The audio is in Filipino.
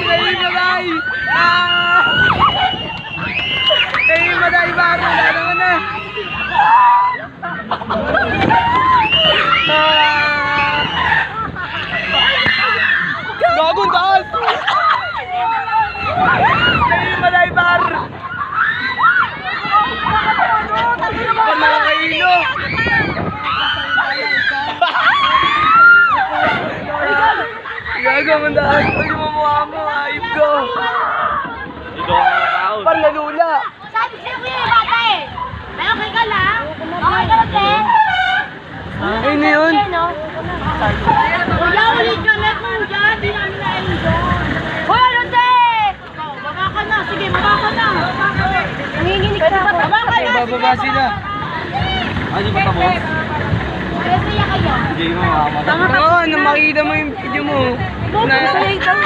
Naimatay! Naimatay ba? Wala naman na! Gagong taas! Naimatay bar! Panakailo! Gago, mandahan ko yung mamukha mo, ayip ko. Ikaw ang tao. Parang nalula. Sabi sa'yo ko yung bata eh. May okay ka lang? Okay ka lang, te? Ay na yun. Wala ulit ka na kung dyan. Di namin na-enjoy. Hoy, ano, te? Baba ka na. Sige, baba ka na. Nanginginig ka. Baba ka na. Bababa sila. Ano ba tapos? Kaya saya kayo. Hindi mo makamatay. Oo, na makita mo yung video mo. Saya ikaw,